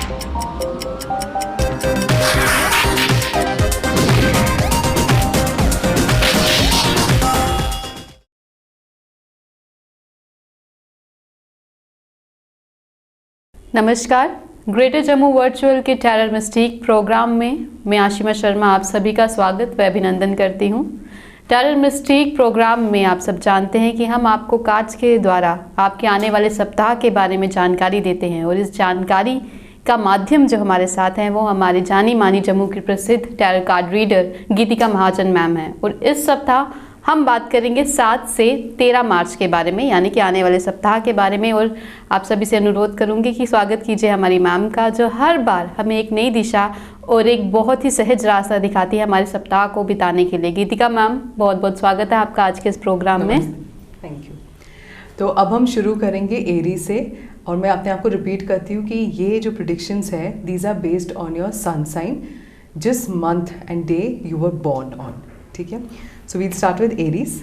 नमस्कार, greater Jammu virtual के terror Mystique programme में मैं आशिमा शर्मा आप सभी का स्वागत व अभिनंदन करती हूँ। टेरर मिस्टीक प्रोग्राम में आप सब जानते हैं कि हम आपको कार्ड्स के द्वारा आपके आने वाले सप्ताह के बारे में जानकारी देते हैं और इस जानकारी का माध्यम जो हमारे साथ हैं वो हमारे जानी मानी जम्मू की प्रसिद्ध टेरर कार्ड रीडर गीतिका महाजन मैम हैं। और इस सप्ताह हम बात करेंगे 7 से 13 मार्च के बारे में, यानी कि आने वाले सप्ताह के बारे में। और आप सभी से अनुरोध करूंगी कि स्वागत कीजिए हमारी मैम का, जो हर बार हमें एक नई दिशा और एक बहुत ही सहज रास्ता दिखाती है हमारे सप्ताह को बिताने के लिए। गीतिका मैम, बहुत बहुत स्वागत है आपका आज के इस प्रोग्राम में। Thank you. तो अब हम शुरू करेंगे एरीज से, और मैं अपने आप को रिपीट करती हूँ कि ये जो प्रिडिक्शंस है these are based on your sun sign, जिस month and day you were born on. ठीक है, so we'll start with Aries.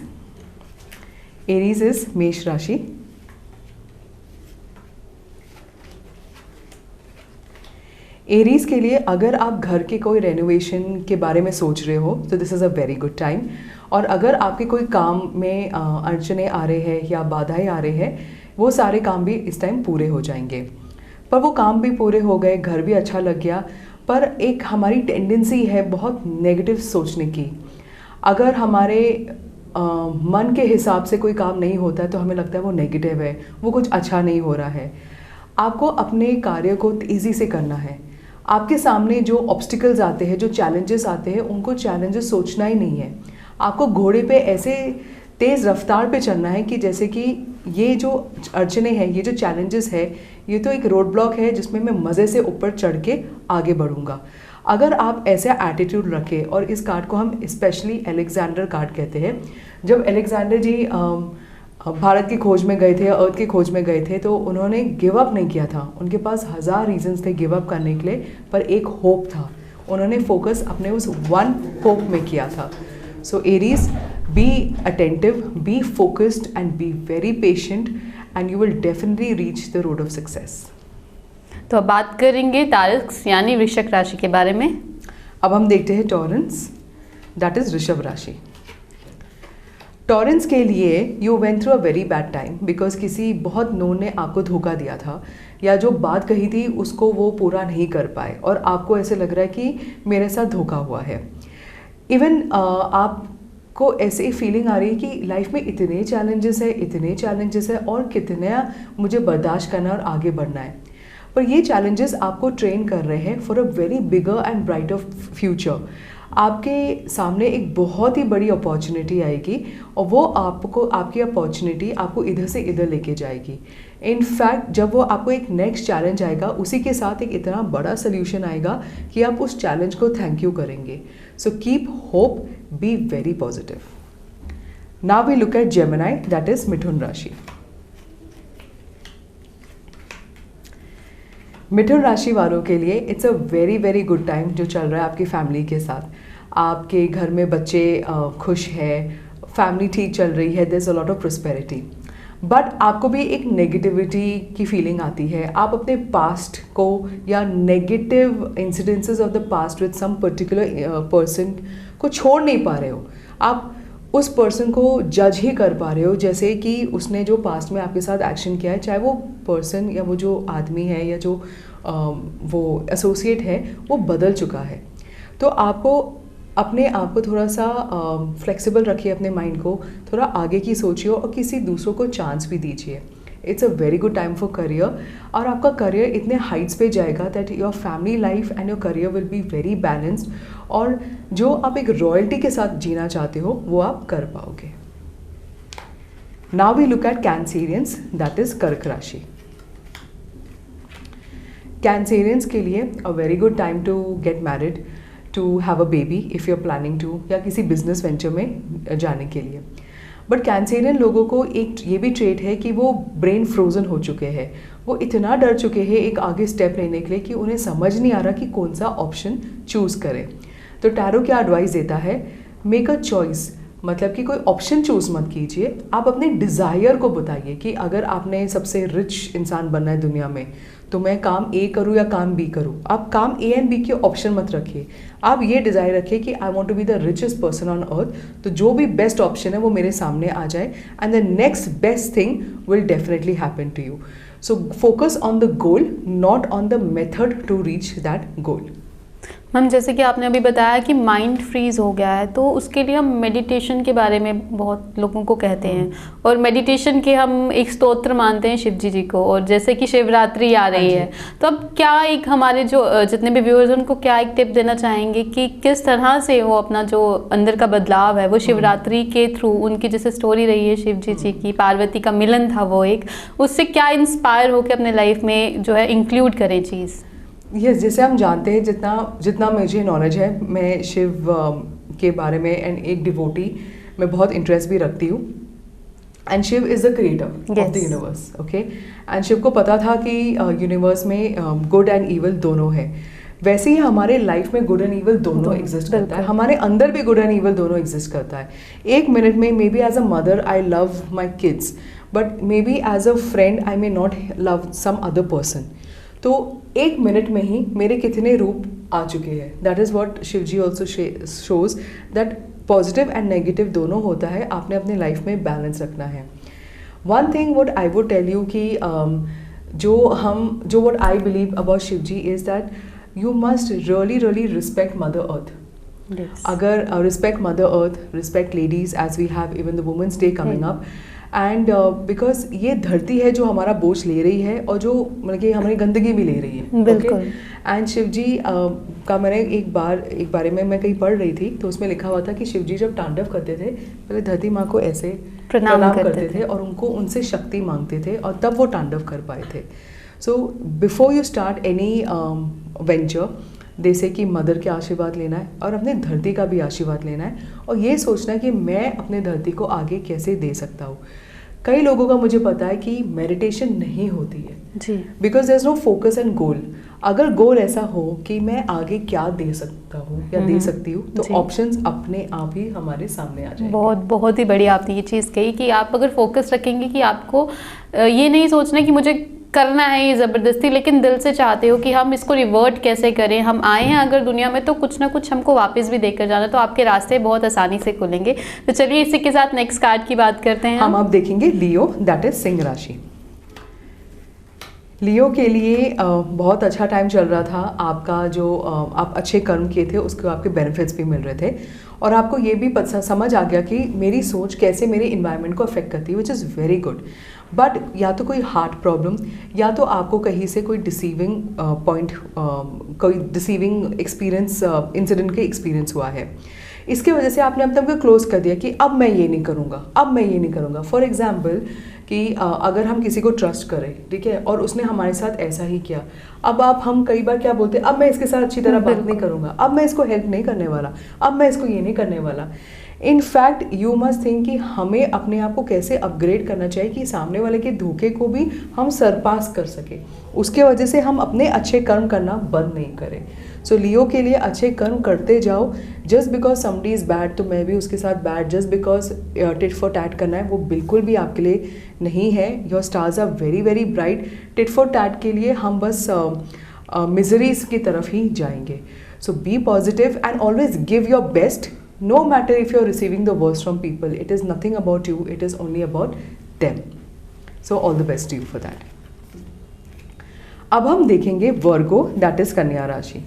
Aries is Mesh rashi. Aries के लिए अगर आप घर के कोई रेनोवेशन के बारे में सोच रहे हो तो this is a very good time. और अगर आपके कोई काम में अड़चने आ रहे हैं या बाधाएं आ रहे हैं, वो सारे काम भी इस टाइम पूरे हो जाएंगे। पर वो काम भी पूरे हो गए, घर भी अच्छा लग गया, पर एक हमारी टेंडेंसी है बहुत नेगेटिव सोचने की। अगर हमारे मन के हिसाब से कोई काम नहीं होता है तो हमें लगता है वो नेगेटिव है, वो कुछ अच्छा नहीं हो रहा है। आपको अपने कार्य को तेज़ी से करना है। आपके सामने जो ऑब्स्टिकल्स आते हैं, जो चैलेंजेस आते हैं, उनको चैलेंजेस सोचना ही नहीं है। आपको घोड़े पे ऐसे तेज़ रफ्तार पे चलना है कि जैसे कि ये जो अड़चने हैं, ये जो चैलेंजेस है, ये तो एक रोड ब्लॉक है जिसमें मैं मज़े से ऊपर चढ़ के आगे बढ़ूँगा। अगर आप ऐसा एटीट्यूड रखें, और इस कार्ड को हम स्पेशली अलेक्जेंडर कार्ड कहते हैं। जब अलेक्जेंडर जी भारत की खोज में गए थे, अर्थ की खोज में गए थे, तो उन्होंने गिव अप नहीं किया था। उनके पास 1000 रीजंस थे गिव अप करने के लिए, पर एक होप था। उन्होंने फोकस अपने उस वन होप में किया था। सो Aries, be attentive, be focused and be very patient and you will definitely reach the road of success. तो अब बात करेंगे तारक्स यानी वृश्चिक राशि के बारे में। अब हम देखते हैं टॉरेंस, दैट इज ऋषभ राशि। टॉरेंस के लिए you went through a very bad time because किसी बहुत नोन ने आपको धोखा दिया था, या जो बात कही थी उसको वो पूरा नहीं कर पाए, और आपको ऐसे लग रहा है कि मेरे साथ धोखा हुआ है। इवन आपको ऐसे ही फीलिंग आ रही है कि लाइफ में इतने चैलेंजेस है और कितना मुझे बर्दाश्त करना और आगे बढ़ना है। पर ये चैलेंजेस आपको ट्रेन कर रहे हैं for a very bigger and brighter future. आपके सामने एक बहुत ही बड़ी अपॉर्चुनिटी आएगी, और वो आपकी अपॉर्चुनिटी आपको इधर से इधर लेके जाएगी। इनफैक्ट जब वो आपको एक नेक्स्ट चैलेंज आएगा, उसी के साथ एक इतना बड़ा सोल्यूशन आएगा कि आप उस चैलेंज को थैंक यू करेंगे। So keep hope, be very positive. Now we look at Gemini, that is Mithun rashi. Mithun राशि वालों के लिए it's a very very good time जो चल रहा है आपकी फैमिली के साथ। आपके घर में बच्चे खुश है, फैमिली ठीक चल रही है, there is a lot of prosperity. But आपको भी एक नेगेटिविटी की फीलिंग आती है। आप अपने पास्ट को या negative incidences of the past with some particular person को छोड़ नहीं पा रहे हो। आप उस पर्सन को जज ही कर पा रहे हो, जैसे कि उसने जो पास्ट में आपके साथ एक्शन किया है, चाहे वो पर्सन या वो जो आदमी है या जो वो एसोसिएट है वो बदल चुका है। तो आपको अपने आप को थोड़ा सा फ्लेक्सिबल रखिए, अपने माइंड को थोड़ा आगे की सोचिए और किसी दूसरों को चांस भी दीजिए। It's a very good time for career, और आपका करियर इतने हाइट्स पे जाएगा that your family life and your career will be very balanced, और जो आप एक रॉयल्टी के साथ जीना चाहते हो वो आप कर पाओगे। Now we look at Cancerians, that is कर्क राशि। कैंसेरियंस के लिए a very good time to get married, to have a baby if you are planning to, या किसी बिजनेस वेंचर में जाने के लिए। बट कैंसेरियन लोगों को एक ये भी ट्रेट है कि वो ब्रेन फ्रोजन हो चुके हैं। वो इतना डर चुके हैं एक आगे स्टेप लेने के लिए कि उन्हें समझ नहीं आ रहा कि कौन सा ऑप्शन चूज़ करें। तो टैरो क्या एडवाइस देता है, मेक अ चॉइस, मतलब कि कोई ऑप्शन चूज मत कीजिए, आप अपने डिज़ायर को बताइए कि अगर आपने सबसे रिच इंसान बनना है दुनिया में तो मैं काम ए करूँ या काम बी करूँ। आप काम ए एंड बी के ऑप्शन मत रखिए, आप ये डिज़ायर रखिए कि I want to be the richest person on earth, तो जो भी बेस्ट ऑप्शन है वो मेरे सामने आ जाए and the next best thing will definitely happen to you. So focus on the goal, not on the method to reach that goal. Ma'am जैसे कि आपने अभी बताया कि माइंड फ्रीज हो गया है, तो उसके लिए हम मेडिटेशन के बारे में बहुत लोगों को कहते हैं, और मेडिटेशन के हम एक स्तोत्र मानते हैं शिव जी को, और जैसे कि शिवरात्रि आ रही है, तो अब क्या एक हमारे जो जितने भी व्यूअर्स हैं उनको क्या एक टिप देना चाहेंगे कि किस तरह से वो अपना जो अंदर का बदलाव है वो शिवरात्रि के थ्रू, उनकी जैसे स्टोरी रही है शिव जी की, पार्वती का मिलन था वो एक, उससे क्या इंस्पायर होकर अपने लाइफ में जो है इंक्लूड करें चीज़? यस, जैसे हम जानते हैं, जितना मुझे नॉलेज है, मैं शिव के बारे में एंड एक डिवोटी मैं बहुत इंटरेस्ट भी रखती हूँ। And Shiva is the creator of the universe, okay. And Shiva को पता था कि यूनिवर्स में गुड एंड इवल दोनों है। वैसे ही हमारे लाइफ में गुड एंड इवल दोनों एग्जिस्ट करता है, हमारे अंदर भी गुड एंड इवल दोनों एग्जिस्ट करता है। एक मिनट में maybe as a mother I love my kids, but maybe as a friend I may not love some other person. तो एक मिनट में ही मेरे कितने रूप आ चुके हैं। That is what Shiva ji also shows that positive and negative दोनों होता है, आपने अपने लाइफ में बैलेंस रखना है। One thing what I would tell you कि जो what I believe about Shiv ji is that you must really respect mother earth. अगर respect mother earth, respect ladies as we have even the women's day coming up, and because ये धरती है जो हमारा बोझ ले रही है और जो मतलब कि हमारी गंदगी भी ले रही है, बिल्कुल। एंड शिव जी का मैंने एक बारे में मैं कहीं पढ़ रही थी, तो उसमें लिखा हुआ था कि शिव जी जब तांडव करते थे पहले धरती माँ को ऐसे प्रणाम करते थे और उनसे शक्ति मांगते थे और तब वो तांडव कर पाए थे। So before you start any venture, जैसे कि मदर के आशीर्वाद लेना है और अपने धरती का भी आशीर्वाद लेना है, और ये सोचना है कि मैं अपने धरती को आगे कैसे दे सकता हूँ। कई लोगों का मुझे पता है कि मेडिटेशन नहीं होती है जी, because there is no focus and goal. अगर गोल ऐसा हो कि मैं आगे क्या दे सकता हूँ या दे सकती हूँ, तो ऑप्शंस अपने आप ही हमारे सामने आ जाएंगे। बहुत ही बढ़िया आपने ये चीज़ कही कि आप अगर फोकस रखेंगे कि आपको ये नहीं सोचना कि मुझे करना है ये ज़बरदस्ती, लेकिन दिल से चाहते हो कि हम इसको रिवर्ट कैसे करें, हम आए हैं अगर दुनिया में तो कुछ ना कुछ हमको वापस भी देकर जाना, तो आपके रास्ते बहुत आसानी से खुलेंगे। तो चलिए इसी के साथ नेक्स्ट कार्ड की बात करते हैं। हम अब देखेंगे लियो, दैट इज सिंह राशि। लियो के लिए बहुत अच्छा टाइम चल रहा था आपका, जो आप अच्छे कर्म किए थे उसको आपके बेनिफिट्स भी मिल रहे थे, और आपको ये भी समझ आ गया कि मेरी सोच कैसे मेरे इन्वायरमेंट को अफेक्ट करती है, which is very good. But या तो कोई हार्ट प्रॉब्लम, या तो आपको कहीं से कोई डिसीविंग कोई डिसीविंग एक्सपीरियंस इंसिडेंट के एक्सपीरियंस हुआ है, इसके वजह से आपने अपने आप को क्लोज कर दिया कि अब मैं ये नहीं करूँगा, अब मैं ये नहीं करूँगा। फॉर एग्जाम्पल कि अगर हम किसी को ट्रस्ट करें, ठीक है, और उसने हमारे साथ ऐसा ही किया, अब हम कई बार क्या बोलते हैं, अब मैं इसके साथ अच्छी तरह बात नहीं करूँगा, अब मैं इसको हेल्प नहीं करने वाला, अब मैं इसको ये नहीं करने वाला। इन फैक्ट यू मस्ट थिंक कि हमें अपने आप को कैसे अपग्रेड करना चाहिए कि सामने वाले के धोखे को भी हम सरपास कर सके, उसके वजह से हम अपने अच्छे कर्म करना बंद नहीं करें। सो लियो के लिए अच्छे कर्म करते जाओ। Just because somebody is bad तो मैं भी उसके साथ bad, just because tit for tat करना है, वो बिल्कुल भी आपके लिए नहीं है। Your stars are very very bright. Tit for tat के लिए हम बस मिजरीज की तरफ ही जाएंगे। So be positive and always give your best, no matter if you're receiving the worst from people. It is nothing about you, it is only about them. So all the best to you for that. अब हम देखेंगे वर्गो, that is कन्या राशि।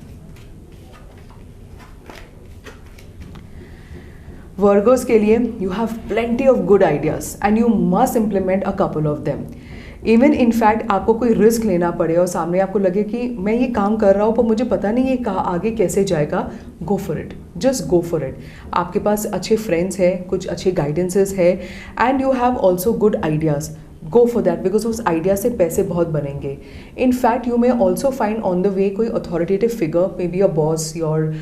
Virgos के लिए you have plenty of good ideas and you must implement a couple of them. Even in fact आपको कोई risk लेना पड़े और सामने आपको लगे कि मैं ये काम कर रहा हूँ पर मुझे पता नहीं है आगे कैसे जाएगा, go for it, just go for it. आपके पास अच्छे फ्रेंड्स हैं, कुछ अच्छे गाइडेंसेस है, and you have also good ideas, go for that, because उस आइडिया से पैसे बहुत बनेंगे। In fact you may also find on the way कोई authoritative figure, may B your boss, your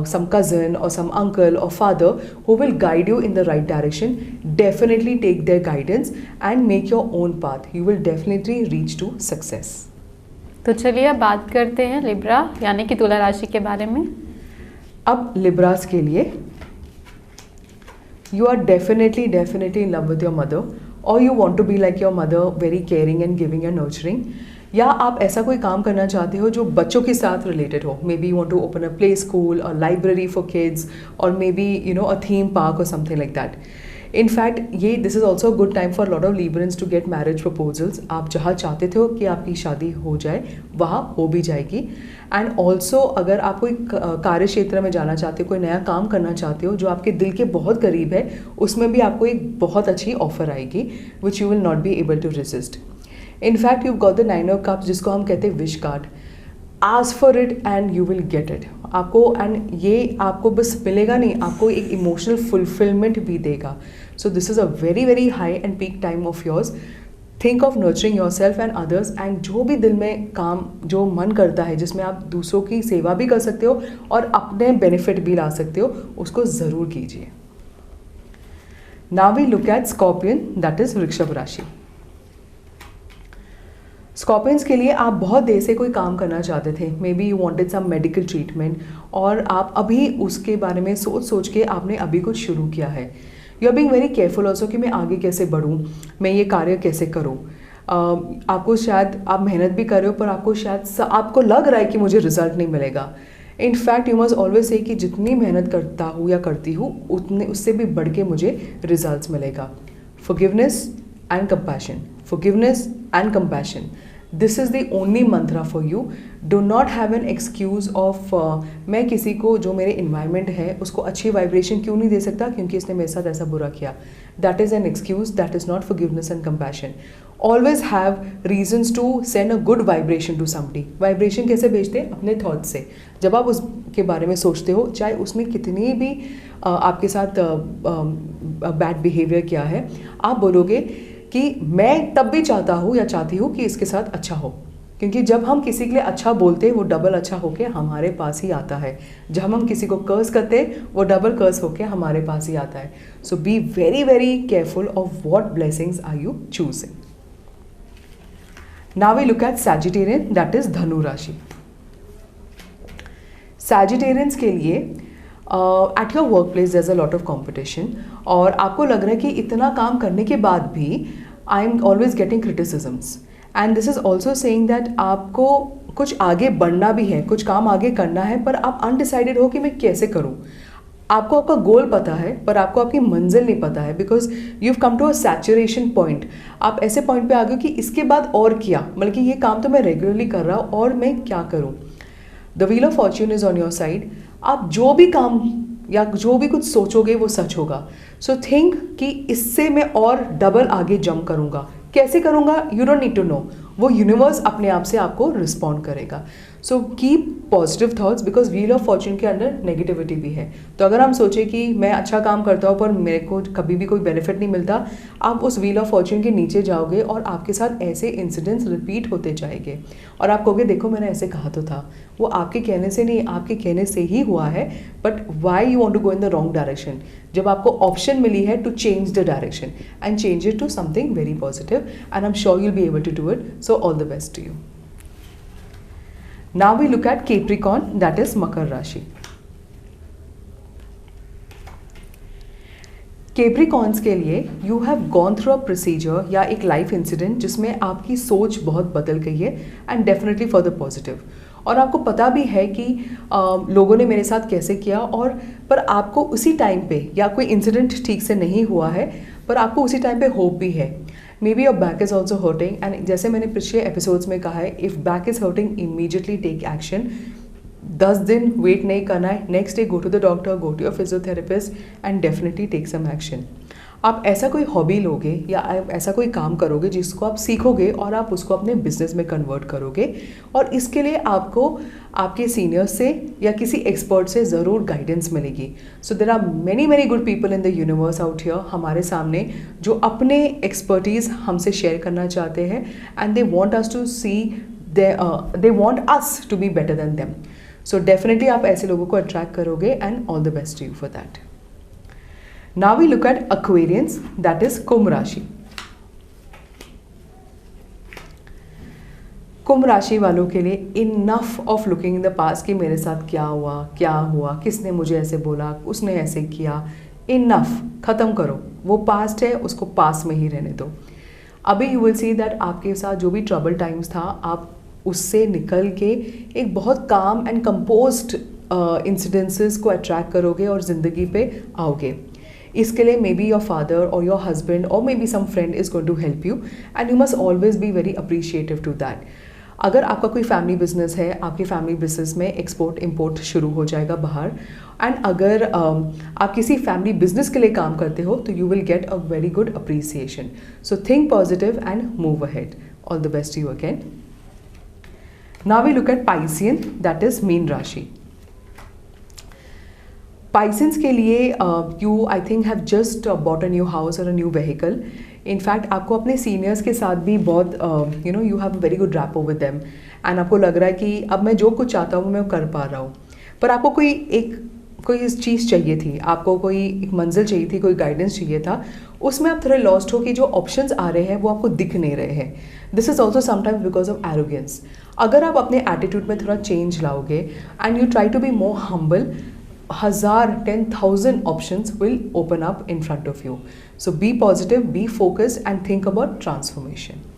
some cousin or some uncle or father who will guide you in the right direction. Definitely take their guidance and make your own path. You will definitely reach to success. तो चलिए अब बात करते हैं Libra यानी कि तुला राशि के बारे में। अब लिब्रास के लिए you are definitely in love with your mother, or you want to be like your mother, very caring and giving and nurturing, या आप ऐसा कोई काम करना चाहते हो जो बच्चों के साथ रिलेटेड हो. May B you want to open a play school, a library for kids, or may be you know a theme park or something like that. In fact ये this is also a good time for lot of Librans to get marriage proposals. आप जहाँ चाहते थे कि आपकी शादी हो जाए वहाँ हो भी जाएगी. एंड ऑल्सो अगर आप कोई कार्य क्षेत्र में जाना चाहते हो, कोई नया काम करना चाहते हो जो आपके दिल के बहुत करीब है, उसमें भी आपको एक बहुत अच्छी ऑफर आएगी which you will not be able to resist. In fact, you've got the 9 of Cups, जिसको हम कहते हैं wish card. Ask for it and you will get it. आपको एंड ये आपको बस मिलेगा नहीं, आपको एक इमोशनल फुलफिलमेंट भी देगा. So this is a very high and peak time of yours. Think of nurturing your self and others, and जो भी दिल में काम जो मन करता है जिसमें आप दूसरों की सेवा भी कर सकते हो और अपने बेनिफिट भी ला सकते हो, उसको ज़रूर कीजिए. Now we look at Scorpion, that is वृषभ राशि. स्कॉर्पियंस के लिए आप बहुत देर से कोई काम करना चाहते थे. May be you wanted some medical treatment, और आप अभी उसके बारे में सोच के आपने अभी कुछ शुरू किया है. You are being very careful also कि मैं आगे कैसे बढ़ूँ, मैं ये कार्य कैसे करूँ. आपको शायद आप मेहनत भी कर रहे हो, पर आपको शायद आपको लग रहा है कि मुझे रिजल्ट नहीं मिलेगा. इन fact you must always say कि जितनी मेहनत करता हूँ या करती हूँ उतने उससे भी बढ़ के मुझे रिजल्ट मिलेगा. Forgiveness and compassion. Forgiveness and compassion. This is the only mantra for you. Do not have an excuse of मैं किसी को जो मेरे environment है उसको अच्छी vibration क्यों नहीं दे सकता क्योंकि इसने मेरे साथ ऐसा बुरा किया. That is an excuse. That is not forgiveness and compassion. Always have reasons to send a good vibration to somebody. Vibration कैसे भेजते हैं? अपने thoughts से. जब आप उसके बारे में सोचते हो, चाहे उसने कितनी भी आपके साथ बैड बिहेवियर किया है, आप बोलोगे कि मैं तब भी चाहता हूँ या चाहती हूँ कि इसके साथ अच्छा हो. क्योंकि जब हम किसी के लिए अच्छा बोलते हैं वो डबल अच्छा होके हमारे पास ही आता है. जब हम किसी को कर्स करते हैं वो डबल कर्स होके हमारे पास ही आता है. So be very very careful of what blessings are you choosing. Now we look at Sagittarian, that is Dhanu rashi. Sagittarians के लिए at your work place there is a lot of competition, और आपको लग रहा है कि इतना काम करने के बाद भी I am always getting criticisms. And this is also saying that आपको कुछ आगे बढ़ना भी है, कुछ काम आगे करना है, पर आप अनडिसाइडेड हो कि मैं कैसे करूँ. आपको आपका गोल पता है पर आपको आपकी मंजिल नहीं पता है, because you have come to a saturation point. आप ऐसे पॉइंट पे आ गए हो कि इसके बाद और क्या, मतलब कि ये काम तो मैं रेगुलरली कर रहा हूँ और मैं क्या करूँ. The wheel of Fortune is on your side. आप जो भी काम या जो भी कुछ सोचोगे वो सच होगा. सो थिंक कि इससे मैं और डबल आगे जंप करूँगा. कैसे करूँगा you don't need to know, वो यूनिवर्स अपने आप से आपको रिस्पॉन्ड करेगा. So keep positive thoughts, because wheel of fortune के अंदर नेगेटिविटी भी है. तो अगर हम सोचें कि मैं अच्छा काम करता हूँ पर मेरे को कभी भी कोई बेनिफिट नहीं मिलता, आप उस व्हील ऑफ फॉर्च्यून के नीचे जाओगे और आपके साथ ऐसे इंसिडेंट्स रिपीट होते जाएंगे और आप कहोगे देखो मैंने ऐसे कहा तो था. वो आपके कहने से नहीं, आपके कहने से ही हुआ है, but why you want to go in the wrong direction. जब आपको ऑप्शन मिली है to change the direction and change it to something very positive, and I am sure you will be able to do it. So all the best to you. Now we look at Capricorn, that is मकर राशि. Capricorns के लिए you have gone through a procedure या एक life incident जिसमें आपकी सोच बहुत बदल गई है, and definitely for the positive. और आपको पता भी है कि लोगों ने मेरे साथ कैसे किया, और पर आपको उसी टाइम पे या कोई इंसिडेंट ठीक से नहीं हुआ है पर आपको उसी टाइम पे होप भी है. May be your back is also hurting, and जैसे मैंने पिछले एपिसोड्स में कहा है, if back is hurting immediately take action. 10 दिन वेट नहीं करना है, next day go to the doctor, go to your physiotherapist and definitely take some action. आप ऐसा कोई हॉबी लोगे या ऐसा कोई काम करोगे जिसको आप सीखोगे और आप उसको अपने बिजनेस में कन्वर्ट करोगे, और इसके लिए आपको आपके सीनियर्स से या किसी एक्सपर्ट से ज़रूर गाइडेंस मिलेगी. So there are many many good people in the universe out here हमारे सामने जो अपने एक्सपर्टीज़ हमसे शेयर करना चाहते हैं, and they want us to see, they want us to be better than them. So definitely आप ऐसे लोगों को अट्रैक्ट करोगे, and all the best to you for that. Now we look at Aquarians, that is कुंभ राशि. कुंभ राशि वालों के लिए enough of looking in the past कि मेरे साथ क्या हुआ, किसने मुझे ऐसे बोला, उसने ऐसे किया. इनफ, ख़त्म करो, वो पास्ट है, उसको पास में ही रहने दो। अभी यू विल सी दैट आपके साथ जो भी ट्रबल टाइम्स था, आप उससे निकल के एक बहुत काम एंड कंपोज्ड इंसिडेंसेस को अट्रैक्ट करोगे और ज़िंदगी पे आओगे। इसके लिए मे बी योर फादर और योर हस्बैंड और may be some friend is going to help you and you must always be very appreciative to that. अगर आपका कोई फैमिली बिजनेस है, आपकी फैमिली बिजनेस में एक्सपोर्ट इंपोर्ट शुरू हो जाएगा बाहर, एंड अगर आप किसी फैमिली बिजनेस के लिए काम करते हो तो you will get a very good appreciation. So think positive and move ahead. All the best you again. Now we look at Piscean, that is मीन राशि। पाइसियंस के लिए you I think have just bought a new house और a new vehicle. In fact आपको अपने seniors के साथ भी बहुत you have very good rapport with them and आपको लग रहा है कि अब मैं जो कुछ चाहता हूँ मैं कर पा रहा हूँ। पर आपको कोई चीज़ चाहिए थी, आपको कोई एक मंजिल चाहिए थी, कोई गाइडेंस चाहिए था, उसमें आप थोड़े लॉस्ट हो कि जो ऑप्शंस आ रहे हैं वो आपको दिख नहीं रहे हैं। This is also sometimes because of arrogance. अगर आप अपने एटीट्यूड में थोड़ा चेंज लाओगे and you try to be more humble, 10,000 options will open up in front of you. So be positive, be focused and think about transformation.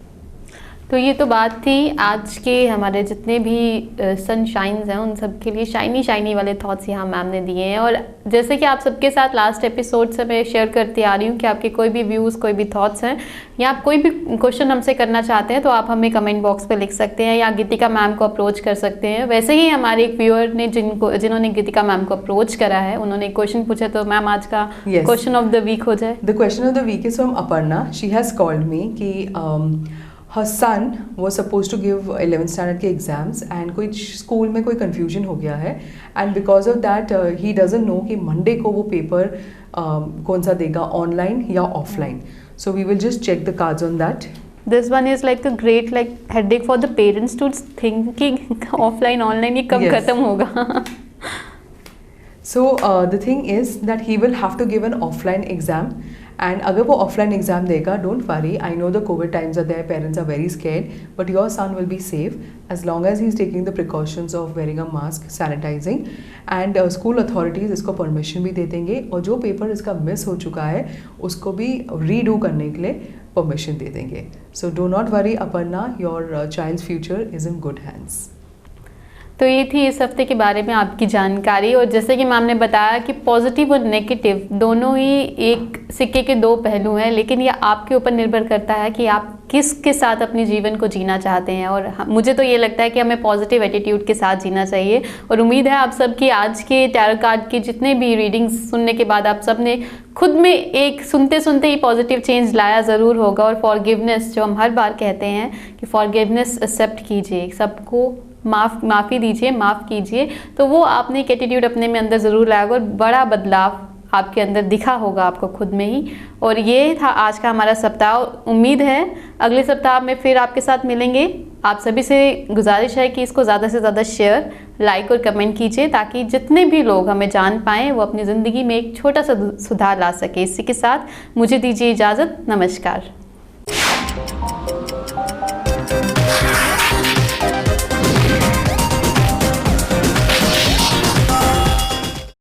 तो ये तो बात थी आज के हमारे जितने भी सनशाइन्स हैं उन सब के लिए शाइनी वाले थॉट्स यहाँ मैम ने दिए हैं। और जैसे कि आप सबके साथ लास्ट एपिसोड से मैं शेयर करती आ रही हूँ कि आपके कोई भी व्यूज़, कोई भी थॉट्स हैं या आप कोई भी क्वेश्चन हमसे करना चाहते हैं तो आप हमें कमेंट बॉक्स पे लिख सकते हैं या गीतिका मैम को अप्रोच कर सकते हैं। वैसे ही हमारे एक व्यूअर ने जिन्होंने गीतिका मैम को अप्रोच करा है, उन्होंने एक क्वेश्चन पूछा, तो मैम आज का क्वेश्चन ऑफ द वीक हो जाए। The question of the week is from Aparna. She has called me कि her son was supposed to give 11th standard के एग्ज़ाम्स एंड कोई स्कूल में कोई कन्फ्यूजन हो गया है and because of that he doesn't know कि मंडे को वो पेपर कौन सा देगा, ऑनलाइन या offline. So we will just check the cards on that. This one is like a great headache for the parents to think कि offline online ये कब खत्म होगा। So the thing is that he will have to give an offline exam. And अगर वो offline exam देगा, don't worry, I know the Covid times are there, parents are very scared, but your son will be safe as long as he is taking the precautions of wearing a mask, sanitizing and school authorities इसको permission भी दे देंगे और जो paper इसका miss हो चुका है उसको भी रीडू करने के लिए परमिशन दे देंगे। So do not worry Aparna, your child's future is in good hands. तो ये थी इस हफ्ते के बारे में आपकी जानकारी। और जैसे कि मैम ने बताया कि पॉजिटिव और नेगेटिव दोनों ही एक सिक्के के दो पहलू हैं, लेकिन ये आपके ऊपर निर्भर करता है कि आप किसके साथ अपने जीवन को जीना चाहते हैं। और मुझे तो ये लगता है कि हमें पॉजिटिव एटीट्यूड के साथ जीना चाहिए। और उम्मीद है आप सबकी आज के टैरो कार्ड के जितने भी रीडिंग्स सुनने के बाद आप सब ने खुद में एक सुनते सुनते ही पॉजिटिव चेंज लाया ज़रूर होगा। और फॉरगिवनेस, जो हम हर बार कहते हैं कि फॉरगिवनेस एक्सेप्ट कीजिए, सबको माफ़ी दीजिए, माफ़ कीजिए, तो वो आपने एक एटीट्यूड अपने में अंदर ज़रूर लाया होगा और बड़ा बदलाव आपके अंदर दिखा होगा आपको खुद में ही। और ये था आज का हमारा सप्ताह। उम्मीद है अगले सप्ताह में फिर आपके साथ मिलेंगे। आप सभी से गुजारिश है कि इसको ज़्यादा से ज़्यादा शेयर, लाइक और कमेंट कीजिए ताकि जितने भी लोग हमें जान पाएँ वो अपनी ज़िंदगी में एक छोटा सा सुधार ला सके। इसी के साथ मुझे दीजिए इजाज़त। नमस्कार।